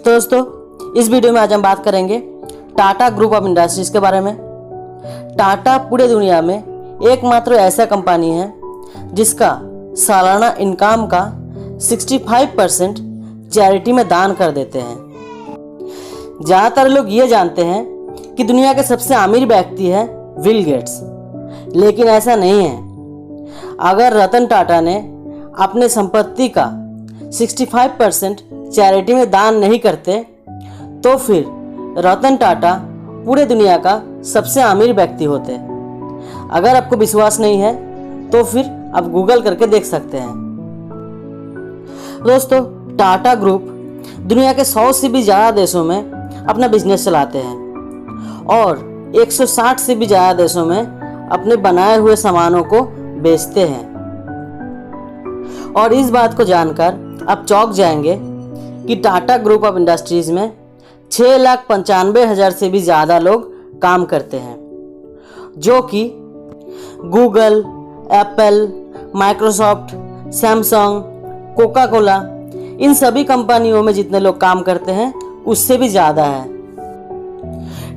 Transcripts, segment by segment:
तो दोस्तों, इस वीडियो में आज हम बात करेंगे टाटा ग्रुप ऑफ इंडस्ट्रीज के बारे में। टाटा पूरे दुनिया में एकमात्र ऐसा कंपनी है जिसका सालाना इनकम का 65% चैरिटी में दान कर देते हैं। ज़्यादातर लोग ये जानते हैं कि दुनिया के सबसे अमीर व्यक्ति है बिल गेट्स, लेकिन ऐसा नहीं है। अगर रतन टाटा ने अपने संपत्ति का 65% चैरिटी में दान नहीं करते तो फिर रतन टाटा पूरे दुनिया का सबसे अमीर व्यक्ति होते। अगर आपको विश्वास नहीं है तो फिर आप गूगल करके देख सकते हैं। दोस्तों, टाटा ग्रुप दुनिया के 100 से भी ज़्यादा देशों में अपना बिजनेस चलाते हैं और 160 से भी ज़्यादा देशों में अपने बनाए हुए सामानों को बेचते हैं। और इस बात को जानकर आप चौंक जाएंगे कि टाटा ग्रुप ऑफ इंडस्ट्रीज़ में 6,95,000 से भी ज़्यादा लोग काम करते हैं, जो कि Google, Apple, Microsoft, Samsung, Coca Cola, इन सभी कंपनियों में जितने लोग काम करते हैं उससे भी ज़्यादा है।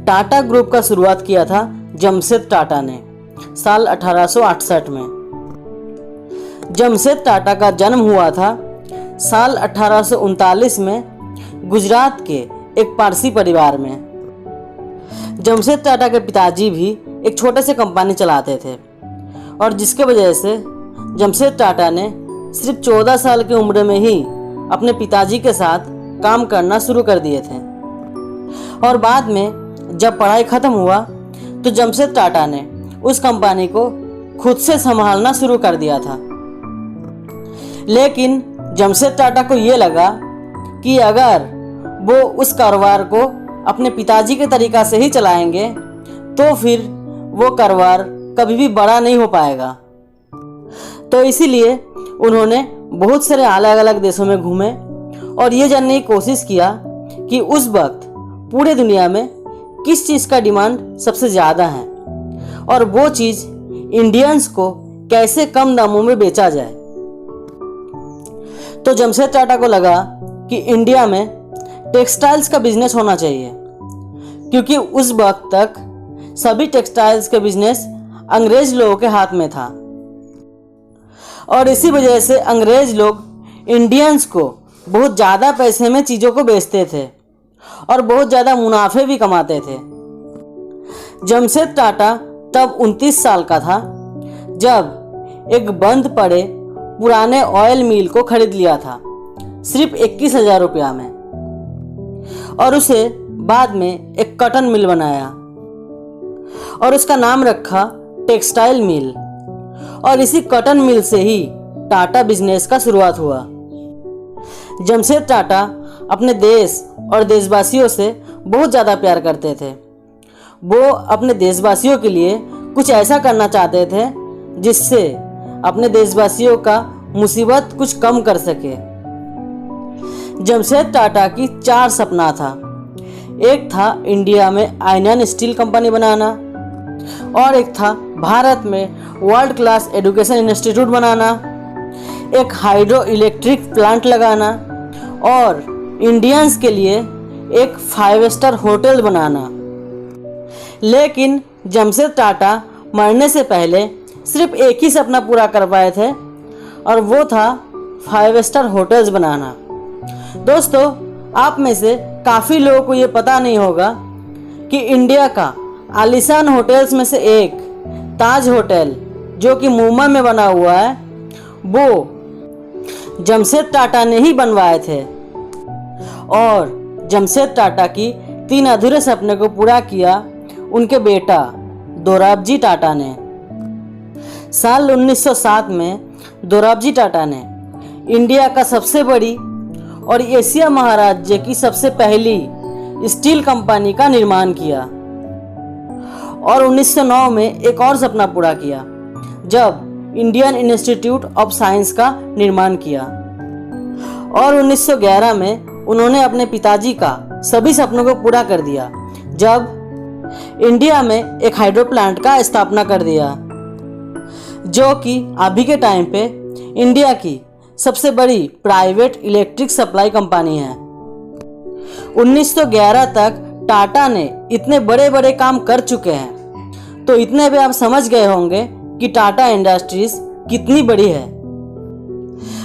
टाटा ग्रुप का शुरुआत किया था जमशेद टाटा ने साल 1868 में। जमशेद टाटा का जन्म हुआ था साल 1839 में गुजरात के एक पारसी परिवार में। जमशेद टाटा के पिताजी भी एक छोटे से कंपनी चलाते थे और जिसके वजह से जमशेद टाटा ने सिर्फ 14 साल की उम्र में ही अपने पिताजी के साथ काम करना शुरू कर दिए थे। और बाद में जब पढ़ाई ख़त्म हुआ तो जमशेद टाटा ने उस कंपनी को खुद से संभालना शुरू कर दिया था। लेकिन जमशेद टाटा को ये लगा कि अगर वो उस कारोबार को अपने पिताजी के तरीक़ा से ही चलाएंगे तो फिर वो कारोबार कभी भी बड़ा नहीं हो पाएगा। तो इसीलिए उन्होंने बहुत सारे अलग अलग देशों में घूमे और ये जानने की कोशिश किया कि उस वक्त पूरे दुनिया में किस चीज़ का डिमांड सबसे ज़्यादा है और वो चीज़ इंडियंस को कैसे कम दामों में बेचा जाए। तो जमशेद टाटा को लगा कि इंडिया में टेक्सटाइल्स का बिजनेस होना चाहिए, क्योंकि उस वक्त तक सभी टेक्सटाइल्स का बिजनेस अंग्रेज लोगों के हाथ में था और इसी वजह से अंग्रेज लोग इंडियंस को बहुत ज़्यादा पैसे में चीज़ों को बेचते थे और बहुत ज़्यादा मुनाफे भी कमाते थे। जमशेद टाटा तब 29 साल का था जब एक बंद पड़े पुराने ऑयल मिल को खरीद लिया था सिर्फ 21,000 रुपया में और उसे बाद में एक कॉटन मिल बनाया और उसका नाम रखा टेक्सटाइल मिल। और इसी कॉटन मिल से ही टाटा बिजनेस का शुरुआत हुआ। जमशेद टाटा अपने देश और देशवासियों से बहुत ज़्यादा प्यार करते थे। वो अपने देशवासियों के लिए कुछ ऐसा करना चाहते थे जिससे अपने देशवासियों का मुसीबत कुछ कम कर सके। जमशेद टाटा की 4 सपना था। एक था इंडिया में आयरन स्टील कंपनी बनाना, और एक था भारत में वर्ल्ड क्लास एजुकेशन इंस्टीट्यूट बनाना, एक हाइड्रो इलेक्ट्रिक प्लांट लगाना और इंडियंस के लिए एक 5 स्टार होटल बनाना। लेकिन जमशेद टाटा मरने से पहले सिर्फ एक ही सपना पूरा कर पाए थे और वो था 5 स्टार होटल्स बनाना। दोस्तों, आप में से काफ़ी लोगों को ये पता नहीं होगा कि इंडिया का आलीशान होटल्स में से एक ताज होटल, जो कि मुंबई में बना हुआ है, वो जमशेद टाटा ने ही बनवाए थे। और जमशेद टाटा की 3 अधूरे सपने को पूरा किया उनके बेटा दोराबजी टाटा ने। साल 1907 में दोराबजी टाटा ने इंडिया का सबसे बड़ी और एशिया महाराज्य की सबसे पहली स्टील कंपनी का निर्माण किया और 1909 में एक और सपना पूरा किया जब इंडियन इंस्टीट्यूट ऑफ साइंस का निर्माण किया। और 1911 में उन्होंने अपने पिताजी का सभी सपनों को पूरा कर दिया जब इंडिया में एक हाइड्रो प्लांट का स्थापना कर दिया, जो कि अभी के टाइम पे इंडिया की सबसे बड़ी प्राइवेट इलेक्ट्रिक सप्लाई कंपनी है। 1911 तक टाटा ने इतने बड़े बड़े काम कर चुके हैं, तो इतने भी आप समझ गए होंगे कि टाटा इंडस्ट्रीज कितनी बड़ी है।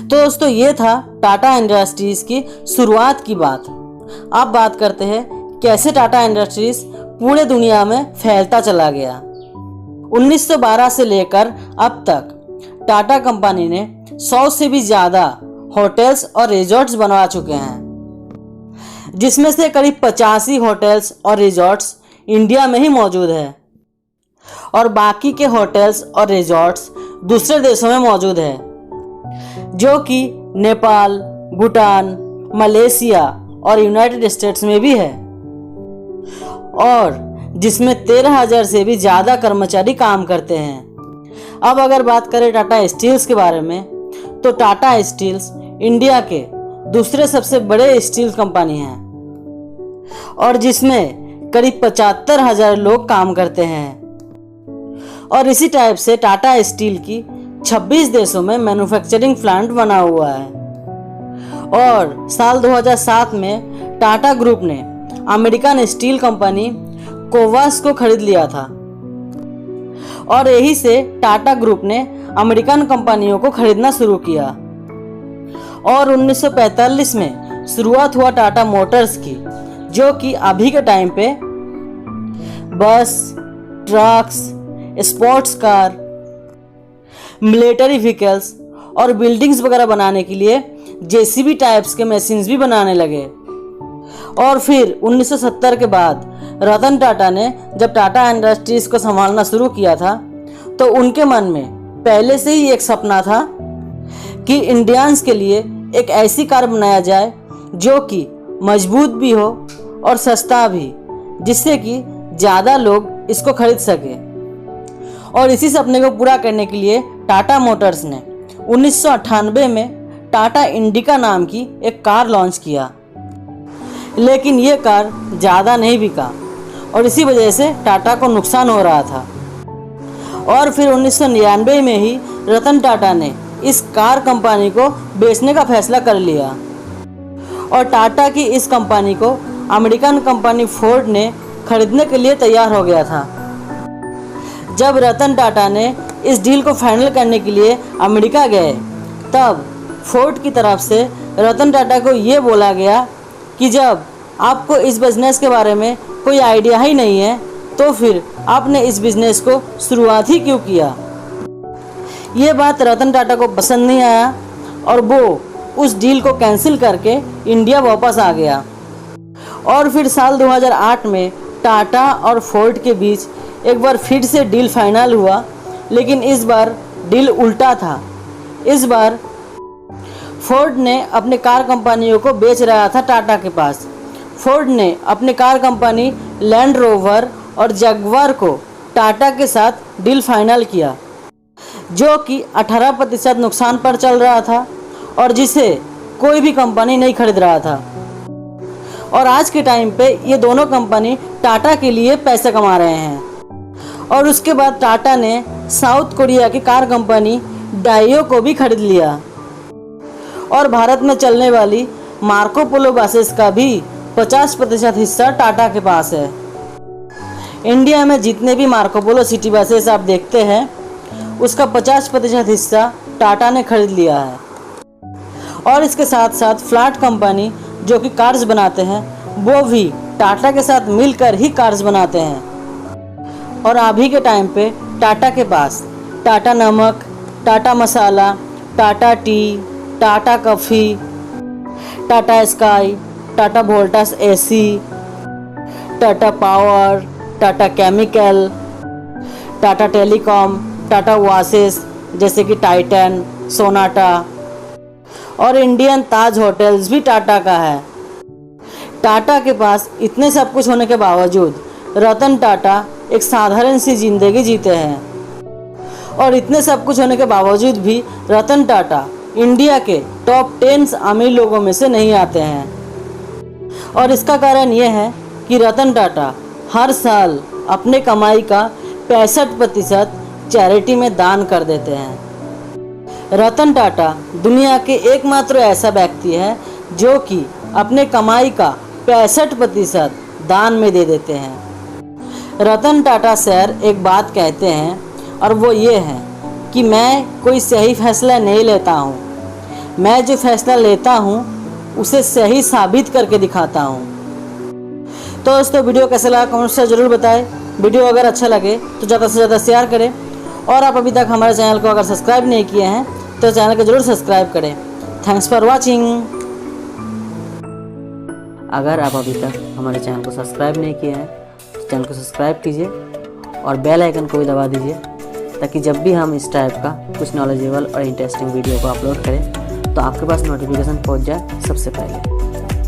तो दोस्तों, ये था टाटा इंडस्ट्रीज की शुरुआत की बात। अब बात करते हैं कैसे टाटा इंडस्ट्रीज पूरे दुनिया में फैलता चला गया। 1912 से लेकर अब तक टाटा कंपनी ने 100 से भी ज़्यादा होटल्स और रिजॉर्ट्स बनवा चुके हैं, जिसमें से करीब 85 होटल्स और रिजॉर्ट्स इंडिया में ही मौजूद है और बाकी के होटल्स और रिजॉर्ट्स दूसरे देशों में मौजूद है, जो कि नेपाल, भूटान, मलेशिया और यूनाइटेड स्टेट्स में भी है, और जिसमें 13,000 से भी ज़्यादा कर्मचारी काम करते हैं। अब अगर बात करें टाटा स्टील्स के बारे में, तो टाटा स्टील्स इंडिया के दूसरे सबसे बड़े स्टील कंपनी हैं और जिसमें करीब 75,000 लोग काम करते हैं। और इसी टाइप से टाटा स्टील की 26 देशों में मैन्युफैक्चरिंग प्लांट बना हुआ है। और साल 2007 में टाटा ग्रुप ने अमेरिकन स्टील कंपनी कोवास को खरीद लिया था और यही से टाटा ग्रुप ने अमेरिकन कंपनियों को खरीदना शुरू किया। और 1945 में शुरुआत हुआ टाटा मोटर्स की, जो कि अभी के टाइम पे बस, trucks, sports car, military vehicles और बिल्डिंग्स वगैरह बनाने के लिए जेसीबी टाइप्स के मशीन्स भी बनाने लगे। और फिर 1970 के बाद रतन टाटा ने जब टाटा इंडस्ट्रीज को संभालना शुरू किया था, तो उनके मन में पहले से ही एक सपना था कि इंडियंस के लिए एक ऐसी कार बनाया जाए जो कि मजबूत भी हो और सस्ता भी, जिससे कि ज़्यादा लोग इसको खरीद सके। और इसी सपने को पूरा करने के लिए टाटा मोटर्स ने 1998 में टाटा इंडिका नाम की एक कार लॉन्च किया, लेकिन ये कार ज़्यादा नहीं बिका और इसी वजह से टाटा को नुकसान हो रहा था। और फिर 1999 में ही रतन टाटा ने इस कार कंपनी को बेचने का फैसला कर लिया और टाटा की इस कंपनी को अमेरिकन कंपनी फोर्ड ने खरीदने के लिए तैयार हो गया था। जब रतन टाटा ने इस डील को फाइनल करने के लिए अमेरिका गए, तब फोर्ड की तरफ से रतन टाटा को ये बोला गया कि जब आपको इस बिज़नेस के बारे में कोई आइडिया ही नहीं है, तो फिर आपने इस बिज़नेस को शुरुआत ही क्यों किया। ये बात रतन टाटा को पसंद नहीं आया और वो उस डील को कैंसिल करके इंडिया वापस आ गया। और फिर साल 2008 में टाटा और फोर्ड के बीच एक बार फिर से डील फाइनल हुआ, लेकिन इस बार डील उल्टा था। इस बार फोर्ड ने अपने कार कंपनियों को बेच रहा था टाटा के पास। फोर्ड ने अपने कार कंपनी लैंड रोवर और जगुआर को टाटा के साथ डील फाइनल किया, जो कि 18% नुकसान पर चल रहा था और जिसे कोई भी कंपनी नहीं खरीद रहा था। और आज के टाइम पे ये दोनों कंपनी टाटा के लिए पैसे कमा रहे हैं। और उसके बाद टाटा ने साउथ कोरिया की कार कंपनी डाइयो को भी खरीद लिया और भारत में चलने वाली मार्को पोलो बसेस का भी 50% हिस्सा टाटा के पास है। इंडिया में जितने भी मार्को पोलो सिटी बसेस आप देखते हैं, उसका 50% हिस्सा टाटा ने खरीद लिया है। और इसके साथ साथ फ्लैट कंपनी जो कि कार्स बनाते हैं, वो भी टाटा के साथ मिलकर ही कार्स बनाते हैं। और अभी के टाइम पे टाटा के पास Tata Namak, Tata Masala, Tata Tea, Tata Coffee, Tata Sky, Tata Voltas AC, Tata Power, Tata Chemical, Tata Telecom, Tata watches जैसे कि टाइटन, सोनाटा, और इंडियन ताज होटल्स भी टाटा का है। टाटा के पास इतने सब कुछ होने के बावजूद रतन टाटा एक साधारण सी जिंदगी जीते हैं। और इतने सब कुछ होने के बावजूद भी रतन टाटा इंडिया के टॉप 10 अमीर लोगों में से नहीं आते हैं। और इसका कारण यह है कि रतन टाटा हर साल अपने कमाई का 65% चैरिटी में दान कर देते हैं। रतन टाटा दुनिया के एकमात्र ऐसा व्यक्ति है जो कि अपने कमाई का 65% दान में दे देते हैं। रतन टाटा सर एक बात कहते हैं और वो ये है कि मैं कोई सही फैसला नहीं लेता हूँ, मैं जो फैसला लेता हूँ उसे सही साबित करके दिखाता हूँ। तो दोस्तों वीडियो कैसा लगा कमेंट से ज़रूर बताएं। वीडियो अगर अच्छा लगे तो ज़्यादा से ज़्यादा शेयर करें और आप अभी तक हमारे चैनल को अगर सब्सक्राइब नहीं किए हैं तो चैनल को ज़रूर सब्सक्राइब करें। Thanks for watching. अगर आप अभी तक हमारे चैनल को सब्सक्राइब नहीं किए हैं तो चैनल को सब्सक्राइब कीजिए और बेल आइकन को भी दबा दीजिए, ताकि जब भी हम इस टाइप का कुछ नॉलेजेबल और इंटरेस्टिंग वीडियो को अपलोड करें तो आपके पास नोटिफिकेशन पहुंच जाए सबसे पहले।